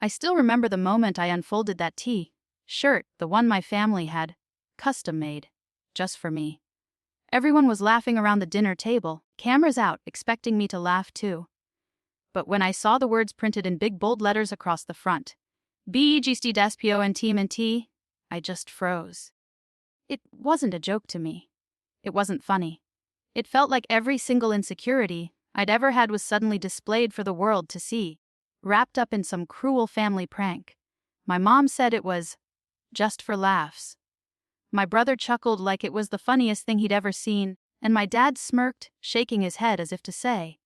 I still remember the moment I unfolded that shirt, the one my family had custom made, just for me. Everyone was laughing around the dinner table, cameras out, expecting me to laugh too. But when I saw the words printed in big bold letters across the front, BEGSTDESPONTMNT, I just froze. It wasn't a joke to me. It wasn't funny. It felt like every single insecurity I'd ever had was suddenly displayed for the world to see, wrapped up in some cruel family prank. My mom said it was just for laughs. My brother chuckled like it was the funniest thing he'd ever seen, and my dad smirked, shaking his head as if to say,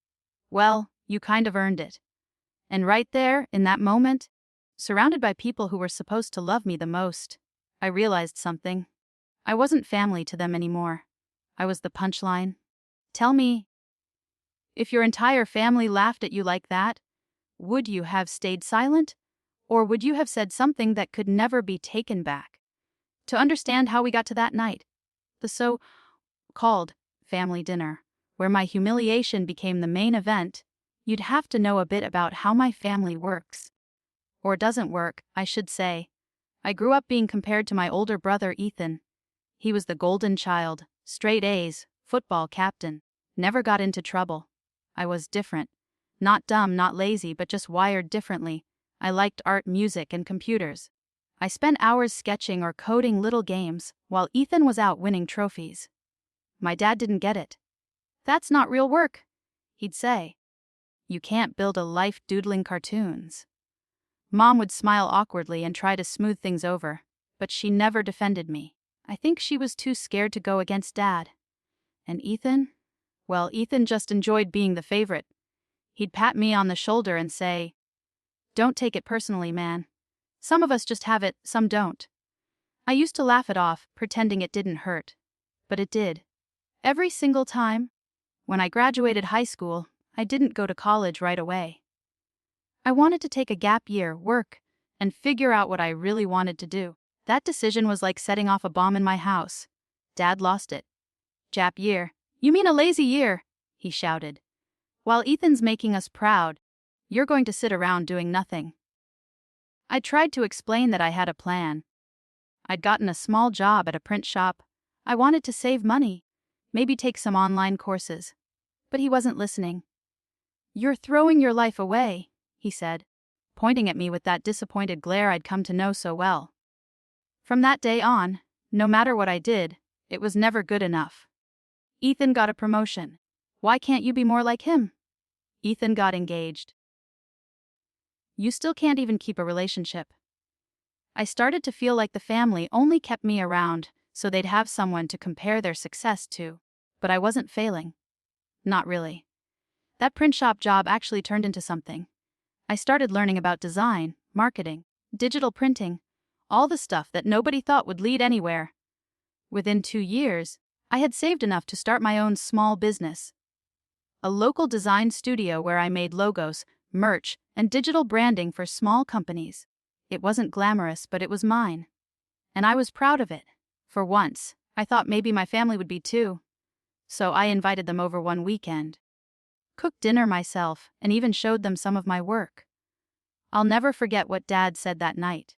"Well, you kind of earned it." And right there, in that moment, surrounded by people who were supposed to love me the most, I realized something. I wasn't family to them anymore. I was the punchline. Tell me, if your entire family laughed at you like that, would you have stayed silent? Or would you have said something that could never be taken back? To understand how we got to that night, the so-called family dinner, where my humiliation became the main event, you'd have to know a bit about how my family works. Or doesn't work, I should say. I grew up being compared to my older brother Ethan. He was the golden child, straight A's, football captain, never got into trouble. I was different. Not dumb, not lazy, but just wired differently. I liked art, music, and computers. I spent hours sketching or coding little games, while Ethan was out winning trophies. My dad didn't get it. "That's not real work," he'd say. "You can't build a life doodling cartoons." Mom would smile awkwardly and try to smooth things over, but she never defended me. I think she was too scared to go against Dad. And Ethan? Well, Ethan just enjoyed being the favorite. He'd pat me on the shoulder and say, "Don't take it personally, man. Some of us just have it, some don't." I used to laugh it off, pretending it didn't hurt. But it did. Every single time. When I graduated high school, I didn't go to college right away. I wanted to take a gap year, work, and figure out what I really wanted to do. That decision was like setting off a bomb in my house. Dad lost it. "Gap year? You mean a lazy year?" he shouted. "While Ethan's making us proud, you're going to sit around doing nothing." I tried to explain that I had a plan. I'd gotten a small job at a print shop. I wanted to save money, maybe take some online courses. But he wasn't listening. "You're throwing your life away," he said, pointing at me with that disappointed glare I'd come to know so well. From that day on, no matter what I did, it was never good enough. Ethan got a promotion. Why can't you be more like him? Ethan got engaged. You still can't even keep a relationship. I started to feel like the family only kept me around so they'd have someone to compare their success to. But I wasn't failing. Not really. That print shop job actually turned into something. I started learning about design, marketing, digital printing, all the stuff that nobody thought would lead anywhere. Within 2 years, I had saved enough to start my own small business. A local design studio where I made logos, merch, and digital branding for small companies. It wasn't glamorous, but it was mine. And I was proud of it. For once, I thought maybe my family would be too. So I invited them over one weekend. Cooked dinner myself, and even showed them some of my work. I'll never forget what Dad said that night.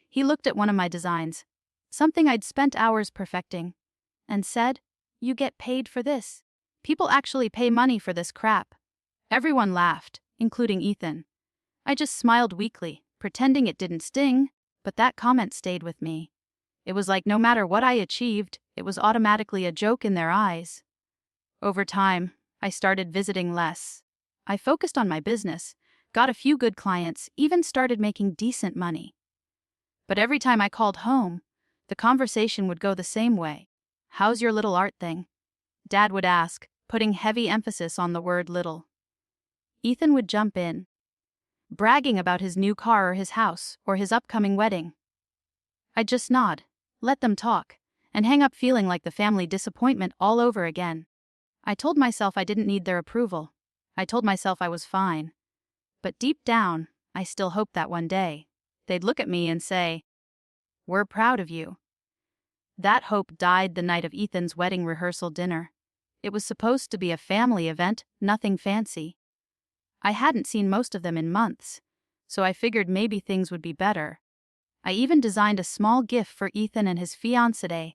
He looked at one of my designs, something I'd spent hours perfecting, and said, "You get paid for this. People actually pay money for this crap." Everyone laughed, including Ethan. I just smiled weakly, pretending it didn't sting, but that comment stayed with me. It was like no matter what I achieved, it was automatically a joke in their eyes. Over time, I started visiting less. I focused on my business, got a few good clients, even started making decent money. But every time I called home, the conversation would go the same way. "How's your little art thing?" Dad would ask, putting heavy emphasis on the word little. Ethan would jump in, bragging about his new car or his house or his upcoming wedding. I'd just nod, let them talk, and hang up feeling like the family disappointment all over again. I told myself I didn't need their approval. I told myself I was fine. But deep down, I still hoped that one day, they'd look at me and say, "We're proud of you." That hope died the night of Ethan's wedding rehearsal dinner. It was supposed to be a family event, nothing fancy. I hadn't seen most of them in months, so I figured maybe things would be better. I even designed a small gift for Ethan and his fiancée,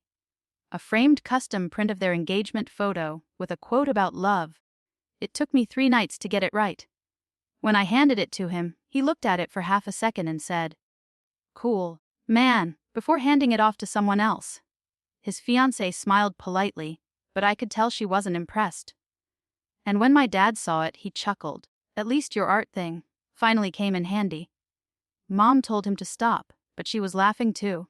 a framed custom print of their engagement photo with a quote about love. It took me 3 nights to get it right. When I handed it to him, he looked at it for half a second and said, "Cool, man," before handing it off to someone else. His fiancée smiled politely, but I could tell she wasn't impressed. And when my dad saw it, he chuckled. "At least your art thing finally came in handy." Mom told him to stop, but she was laughing too.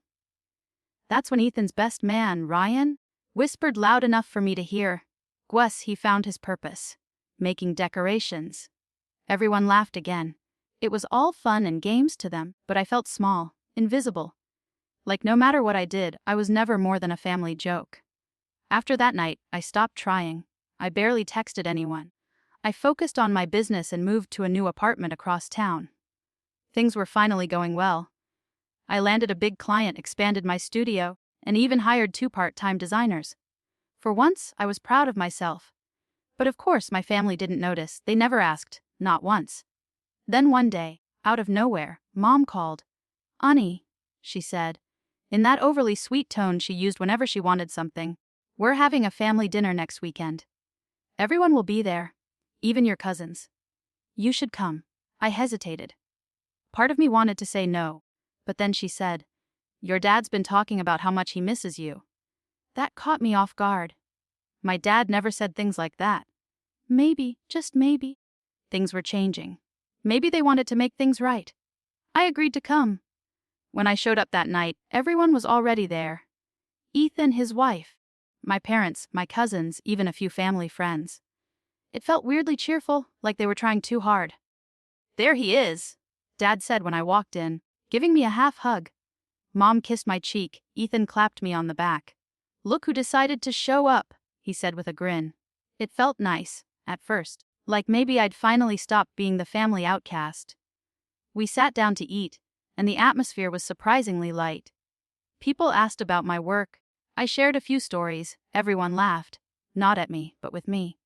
That's when Ethan's best man, Ryan, whispered loud enough for me to hear. Guess he found his purpose, making decorations. Everyone laughed again. It was all fun and games to them, but I felt small, invisible. Like no matter what I did, I was never more than a family joke. After that night, I stopped trying. I barely texted anyone. I focused on my business and moved to a new apartment across town. Things were finally going well. I landed a big client, expanded my studio, and even hired 2 part-time designers. For once, I was proud of myself. But of course, my family didn't notice. They never asked, not once. Then one day, out of nowhere, Mom called. "Honey," she said, in that overly sweet tone she used whenever she wanted something, "we're having a family dinner next weekend. Everyone will be there, even your cousins. You should come." I hesitated. Part of me wanted to say no, but then she said, "Your dad's been talking about how much he misses you." That caught me off guard. My dad never said things like that. Maybe, just maybe, things were changing. Maybe they wanted to make things right. I agreed to come. When I showed up that night, everyone was already there. Ethan, his wife, my parents, my cousins, even a few family friends. It felt weirdly cheerful, like they were trying too hard. "There he is," Dad said when I walked in, giving me a half hug. Mom kissed my cheek, Ethan clapped me on the back. "Look who decided to show up," he said with a grin. It felt nice, at first, like maybe I'd finally stopped being the family outcast. We sat down to eat, and the atmosphere was surprisingly light. People asked about my work. I shared a few stories. Everyone laughed, not at me, but with me.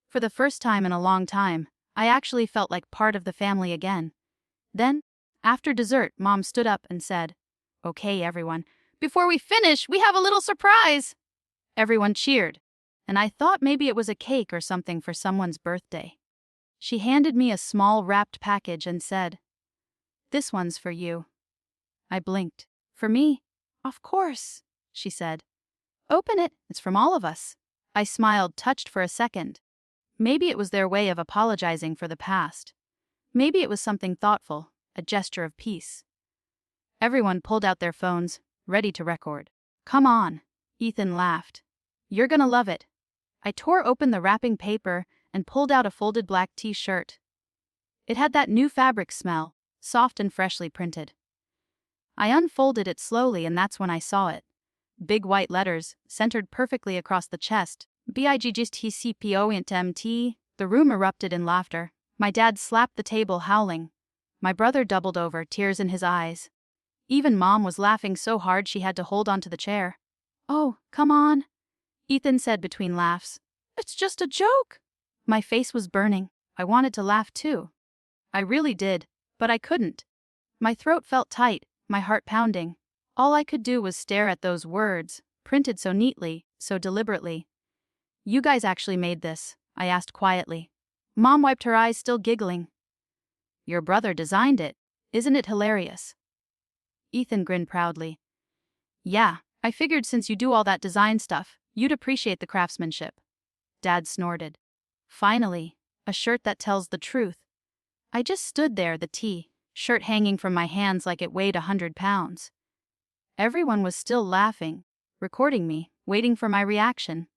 For the first time in a long time, I actually felt like part of the family again. Then, after dessert, Mom stood up and said, "Okay, everyone, before we finish, we have a little surprise." Everyone cheered, and I thought maybe it was a cake or something for someone's birthday. She handed me a small wrapped package and said, "This one's for you." I blinked. "For me?" "Of course," she said. "Open it, it's from all of us." I smiled, touched for a second. Maybe it was their way of apologizing for the past. Maybe it was something thoughtful, a gesture of peace. Everyone pulled out their phones, ready to record. "Come on," Ethan laughed. "You're gonna love it." I tore open the wrapping paper and pulled out a folded black t-shirt. It had that new fabric smell, soft and freshly printed. I unfolded it slowly and that's when I saw it. Big white letters, centered perfectly across the chest. BIGGSTCPOINTMT. The room erupted in laughter. My dad slapped the table, howling. My brother doubled over, tears in his eyes. Even Mom was laughing so hard she had to hold onto the chair. "Oh, come on," Ethan said between laughs. "It's just a joke." My face was burning. I wanted to laugh too. I really did, but I couldn't. My throat felt tight, my heart pounding. All I could do was stare at those words, printed so neatly, so deliberately. "You guys actually made this?" I asked quietly. Mom wiped her eyes, still giggling. "Your brother designed it. Isn't it hilarious?" Ethan grinned proudly. "Yeah, I figured since you do all that design stuff, you'd appreciate the craftsmanship." Dad snorted. "Finally, a shirt that tells the truth." I just stood there, the shirt hanging from my hands like it weighed 100 pounds. Everyone was still laughing, recording me, waiting for my reaction.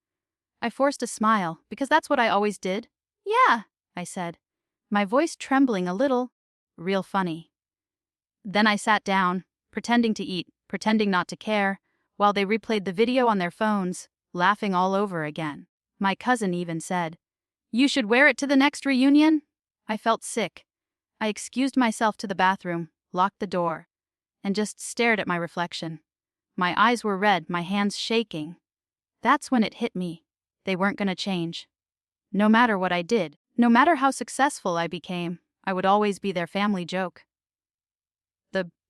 I forced a smile, because that's what I always did. "Yeah," I said, my voice trembling a little. Real funny. Then I sat down, pretending to eat, pretending not to care, while they replayed the video on their phones, laughing all over again. My cousin even said, "You should wear it to the next reunion." I felt sick. I excused myself to the bathroom, locked the door, and just stared at my reflection. My eyes were red, my hands shaking. That's when it hit me. They weren't gonna change. No matter what I did, no matter how successful I became, I would always be their family joke.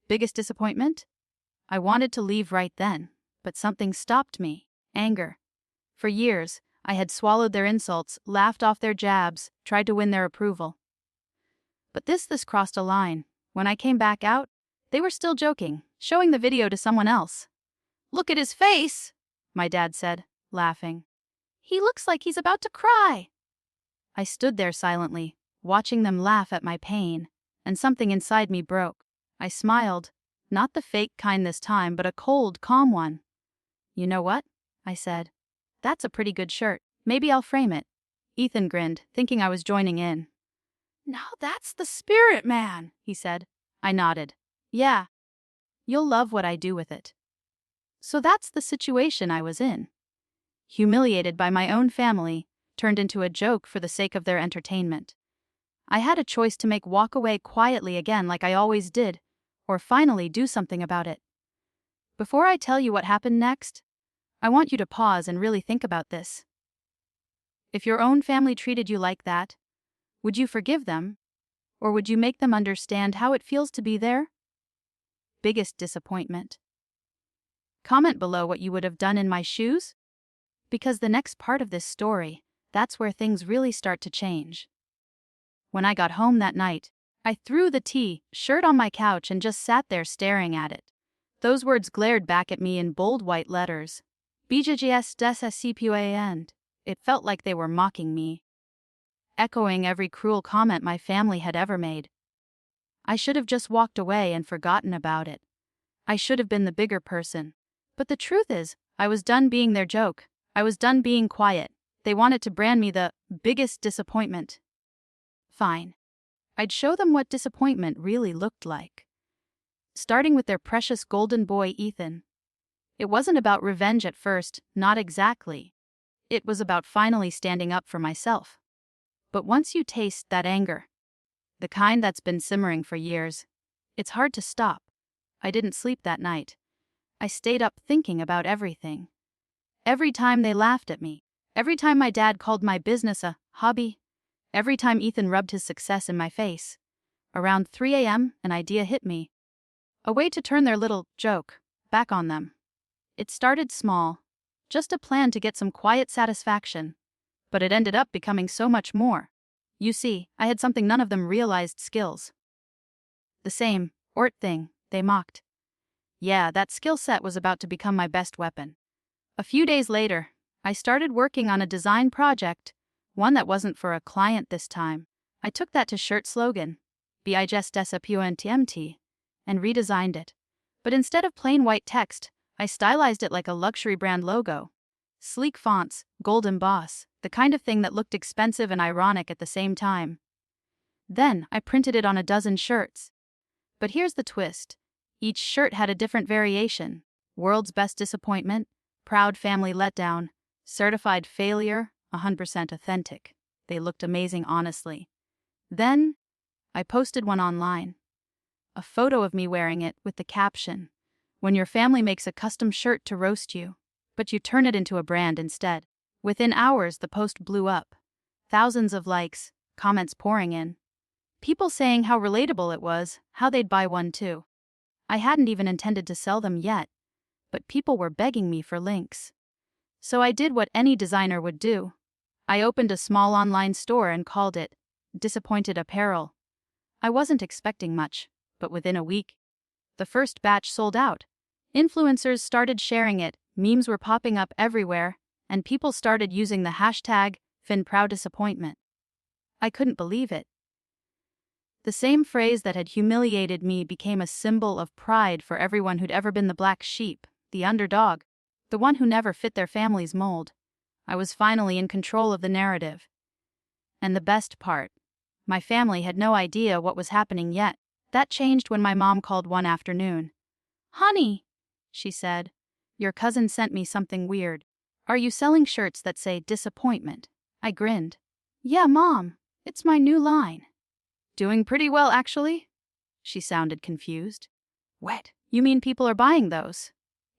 Biggest disappointment? I wanted to leave right then, but something stopped me. Anger. For years, I had swallowed their insults, laughed off their jabs, tried to win their approval. But this crossed a line. When I came back out, they were still joking, showing the video to someone else. "Look at his face," my dad said, laughing. "He looks like he's about to cry." I stood there silently, watching them laugh at my pain, and something inside me broke. I smiled, not the fake kind this time, but a cold, calm one. "You know what?" I said. "That's a pretty good shirt. Maybe I'll frame it." Ethan grinned, thinking I was joining in. "Now that's the spirit, man," he said. I nodded. "Yeah. You'll love what I do with it." So that's the situation I was in. Humiliated by my own family, turned into a joke for the sake of their entertainment. I had a choice to make: walk away quietly again like I always did, or finally do something about it. Before I tell you what happened next, I want you to pause and really think about this. If your own family treated you like that, would you forgive them? Or would you make them understand how it feels to be there? Biggest disappointment. Comment below what you would have done in my shoes, because the next part of this story, that's where things really start to change. When I got home that night, I threw the T-shirt on my couch and just sat there staring at it. Those words glared back at me in bold white letters. BJJS DSSCPUAN. It felt like they were mocking me, echoing every cruel comment my family had ever made. I should have just walked away and forgotten about it. I should have been the bigger person. But the truth is, I was done being their joke. I was done being quiet. They wanted to brand me the biggest disappointment. Fine. I'd show them what disappointment really looked like. Starting with their precious golden boy Ethan. It wasn't about revenge at first, not exactly. It was about finally standing up for myself. But once you taste that anger, the kind that's been simmering for years, it's hard to stop. I didn't sleep that night. I stayed up thinking about everything. Every time they laughed at me, every time my dad called my business a hobby, every time Ethan rubbed his success in my face. Around 3 a.m., an idea hit me. A way to turn their little joke back on them. It started small, just a plan to get some quiet satisfaction, but it ended up becoming so much more. You see, I had something none of them realized: skills. The same thing they mocked. Yeah, that skill set was about to become my best weapon. A few days later, I started working on a design project, one that wasn't for a client this time. I took that t-shirt slogan, BIGESTSAPUNTMT, and redesigned it. But instead of plain white text, I stylized it like a luxury brand logo. Sleek fonts, gold emboss, the kind of thing that looked expensive and ironic at the same time. Then, I printed it on a dozen shirts. But here's the twist. Each shirt had a different variation: world's best disappointment, proud family letdown, certified failure, 100% authentic. They looked amazing, honestly. Then, I posted one online. A photo of me wearing it with the caption, "When your family makes a custom shirt to roast you, but you turn it into a brand instead." Within hours, the post blew up. Thousands of likes, comments pouring in. People saying how relatable it was, how they'd buy one too. I hadn't even intended to sell them yet, but people were begging me for links. So I did what any designer would do. I opened a small online store and called it Disappointed Apparel. I wasn't expecting much, but within a week, the first batch sold out. Influencers started sharing it, memes were popping up everywhere, and people started using the hashtag #FinProudDisappointment. I couldn't believe it. The same phrase that had humiliated me became a symbol of pride for everyone who'd ever been the black sheep, the underdog, the one who never fit their family's mold. I was finally in control of the narrative. And the best part, my family had no idea what was happening yet. That changed when my mom called one afternoon. "Honey," she said, "your cousin sent me something weird. Are you selling shirts that say disappointment?" I grinned. "Yeah, Mom, it's my new line." "Doing pretty well, actually?" She sounded confused. "What? You mean people are buying those?"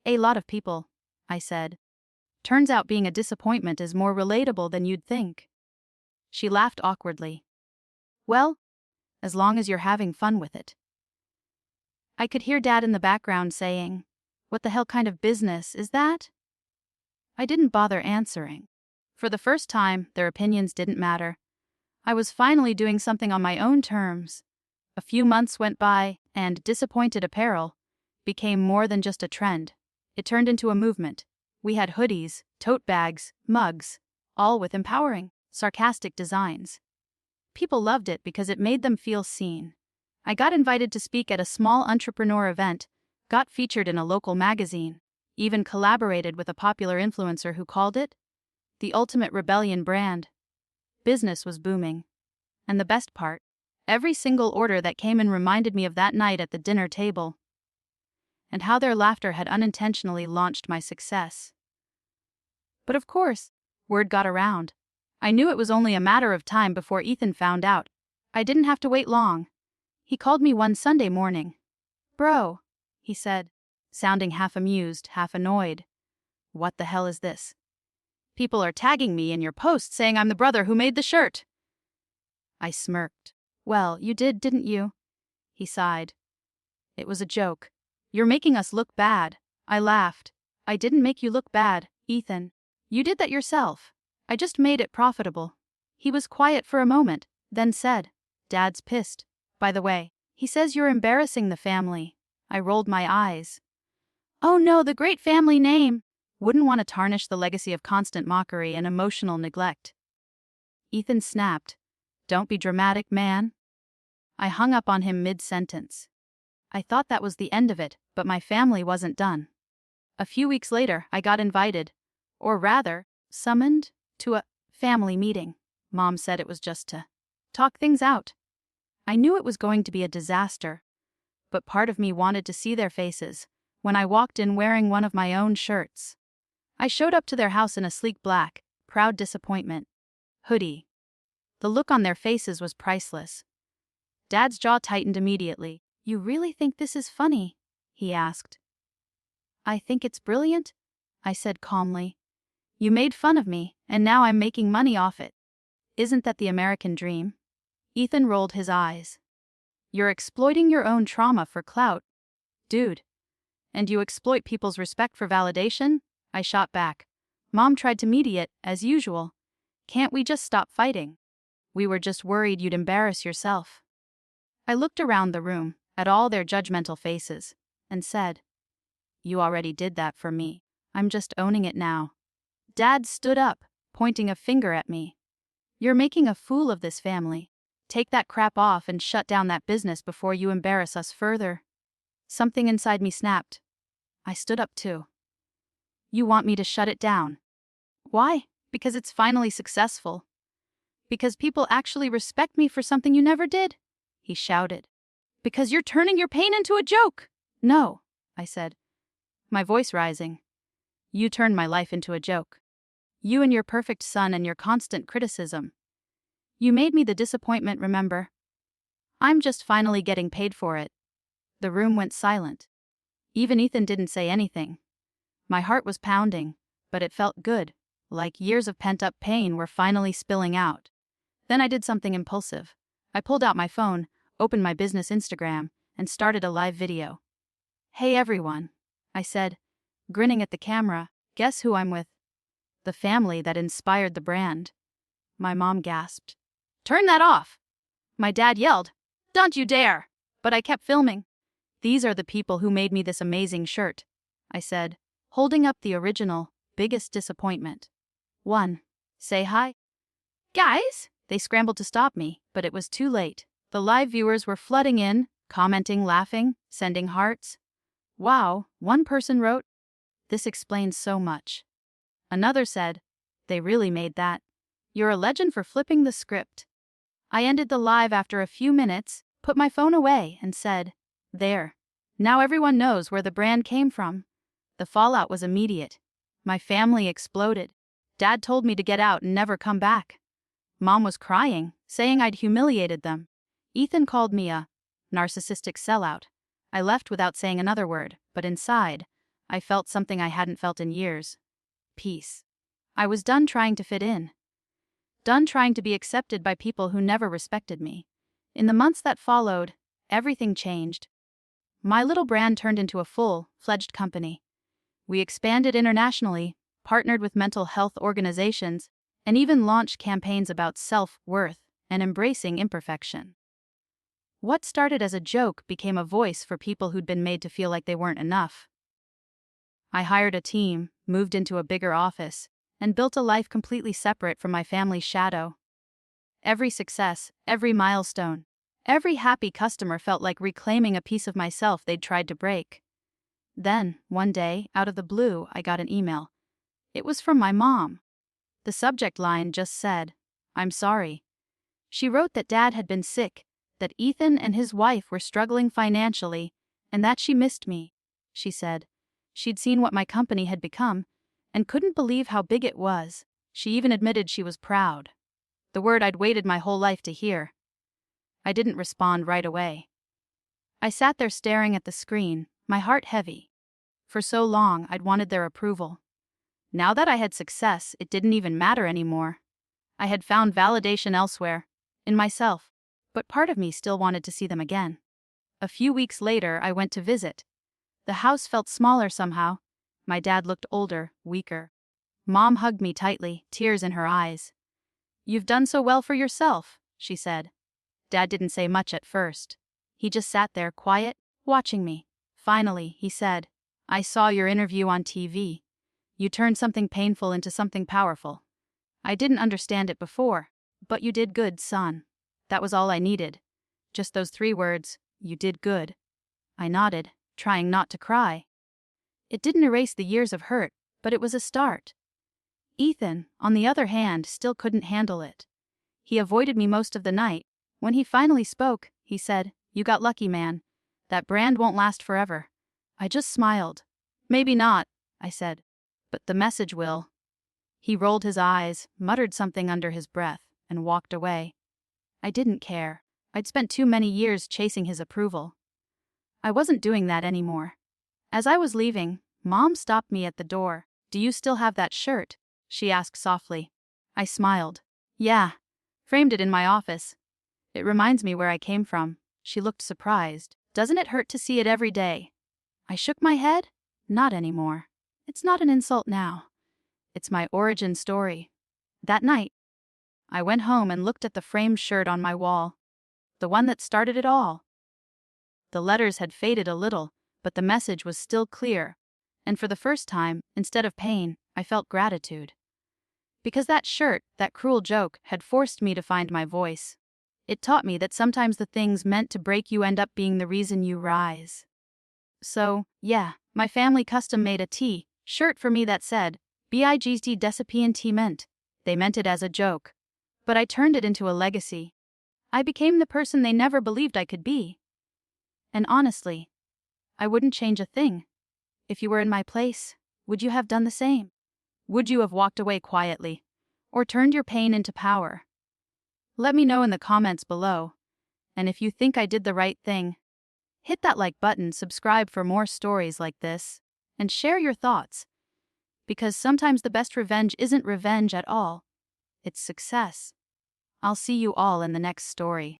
"A lot of people," I said. "Turns out being a disappointment is more relatable than you'd think." She laughed awkwardly. "Well, as long as you're having fun with it." I could hear Dad in the background saying, "What the hell kind of business is that?" I didn't bother answering. For the first time, their opinions didn't matter. I was finally doing something on my own terms. A few months went by, and disappointed apparel became more than just a trend. It turned into a movement. We had hoodies, tote bags, mugs, all with empowering, sarcastic designs. People loved it because it made them feel seen. I got invited to speak at a small entrepreneur event, got featured in a local magazine, even collaborated with a popular influencer who called it the ultimate rebellion brand. Business was booming. And the best part, every single order that came in reminded me of that night at the dinner table, and how their laughter had unintentionally launched my success. But of course, word got around. I knew it was only a matter of time before Ethan found out. I didn't have to wait long. He called me one Sunday morning. "Bro," he said, sounding half amused, half annoyed. "What the hell is this? People are tagging me in your post saying I'm the brother who made the shirt." I smirked. "Well, you did, didn't you?" He sighed. "It was a joke. You're making us look bad." I laughed. "I didn't make you look bad, Ethan. You did that yourself. I just made it profitable." He was quiet for a moment, then said, "Dad's pissed. By the way, he says you're embarrassing the family." I rolled my eyes. "Oh no, the great family name." Wouldn't want to tarnish the legacy of constant mockery and emotional neglect. Ethan snapped, "Don't be dramatic, man." I hung up on him mid-sentence. I thought that was the end of it, but my family wasn't done. A few weeks later, I got invited, or rather, summoned, to a family meeting. Mom said it was just to talk things out. I knew it was going to be a disaster, but part of me wanted to see their faces when I walked in wearing one of my own shirts. I showed up to their house in a sleek black, proud disappointment hoodie. The look on their faces was priceless. Dad's jaw tightened immediately. "You really think this is funny?" he asked. "I think it's brilliant," I said calmly. "You made fun of me, and now I'm making money off it. Isn't that the American dream?" Ethan rolled his eyes. "You're exploiting your own trauma for clout, dude. And you exploit people's respect for validation?" I shot back. "Mom tried to mediate, as usual. Can't we just stop fighting? We were just worried you'd embarrass yourself." I looked around the room, at all their judgmental faces, and said, "You already did that for me. I'm just owning it now." Dad stood up, pointing a finger at me. "You're making a fool of this family. Take that crap off and shut down that business before you embarrass us further." Something inside me snapped. I stood up too. "You want me to shut it down?" "Why? Because it's finally successful. Because people actually respect me for something you never did," he shouted. "Because you're turning your pain into a joke." "No," I said, my voice rising. "You turned my life into a joke. You and your perfect son and your constant criticism. You made me the disappointment, remember? I'm just finally getting paid for it." The room went silent. Even Ethan didn't say anything. My heart was pounding, but it felt good, like years of pent-up pain were finally spilling out. Then I did something impulsive. I pulled out my phone, opened my business Instagram, and started a live video. "Hey everyone," I said, grinning at the camera. "Guess who I'm with? The family that inspired the brand." My mom gasped, "Turn that off!" My dad yelled, "Don't you dare!" But I kept filming. "These are the people who made me this amazing shirt," I said, holding up the original, biggest disappointment. 1. Say hi. "Guys!" They scrambled to stop me, but it was too late. The live viewers were flooding in, commenting, laughing, sending hearts. "Wow," one person wrote. "This explains so much." Another said, "They really made that. You're a legend for flipping the script." I ended the live after a few minutes, put my phone away, and said, "There. Now everyone knows where the brand came from." The fallout was immediate. My family exploded. Dad told me to get out and never come back. Mom was crying, saying I'd humiliated them. Ethan called me a narcissistic sellout. I left without saying another word, but inside, I felt something I hadn't felt in years. Peace. I was done trying to fit in. Done trying to be accepted by people who never respected me. In the months that followed, everything changed. my little brand turned into a full-fledged company. We expanded internationally, partnered with mental health organizations, and even launched campaigns about self-worth and embracing imperfection. What started as a joke became a voice for people who'd been made to feel like they weren't enough. I hired a team, moved into a bigger office, and built a life completely separate from my family's shadow. Every success, every milestone, every happy customer felt like reclaiming a piece of myself they'd tried to break. Then, one day, out of the blue, I got an email. It was from my mom. The subject line just said, "I'm sorry." She wrote that Dad had been sick, that Ethan and his wife were struggling financially, and that she missed me. She said she'd seen what my company had become, and couldn't believe how big it was. She even admitted she was proud. The word I'd waited my whole life to hear. I didn't respond right away. I sat there staring at the screen, my heart heavy. For so long, I'd wanted their approval. Now that I had success, it didn't even matter anymore. I had found validation elsewhere, in myself, but part of me still wanted to see them again. A few weeks later, I went to visit. The house felt smaller somehow. My dad looked older, weaker. Mom hugged me tightly, tears in her eyes. "You've done so well for yourself," she said. Dad didn't say much at first. He just sat there, quiet, watching me. Finally, he said, "I saw your interview on TV. You turned something painful into something powerful. I didn't understand it before, but you did good, son." That was all I needed. Just those 3 words, "You did good." I nodded, trying not to cry. It didn't erase the years of hurt, but it was a start. Ethan, on the other hand, still couldn't handle it. He avoided me most of the night. When he finally spoke, he said, "You got lucky, man. That brand won't last forever." I just smiled. "Maybe not," I said, "but the message will." He rolled his eyes, muttered something under his breath, and walked away. I didn't care. I'd spent too many years chasing his approval. I wasn't doing that anymore. As I was leaving, Mom stopped me at the door. "Do you still have that shirt?" she asked softly. I smiled. "Yeah. Framed it in my office. It reminds me where I came from." She looked surprised. "Doesn't it hurt to see it every day?" I shook my head. "Not anymore. It's not an insult now. It's my origin story." That night, I went home and looked at the framed shirt on my wall. The one that started it all. The letters had faded a little, but the message was still clear. And for the first time, instead of pain, I felt gratitude. Because that shirt, that cruel joke, had forced me to find my voice. It taught me that sometimes the things meant to break you end up being the reason you rise. So, yeah, my family custom made a T-shirt for me that said, "Bigd Decipient." They meant it as a joke. But I turned it into a legacy. I became the person they never believed I could be. And honestly, I wouldn't change a thing. If you were in my place, would you have done the same? Would you have walked away quietly? Or turned your pain into power? Let me know in the comments below. And if you think I did the right thing, hit that like button, subscribe for more stories like this, and share your thoughts. Because sometimes the best revenge isn't revenge at all. It's success. I'll see you all in the next story.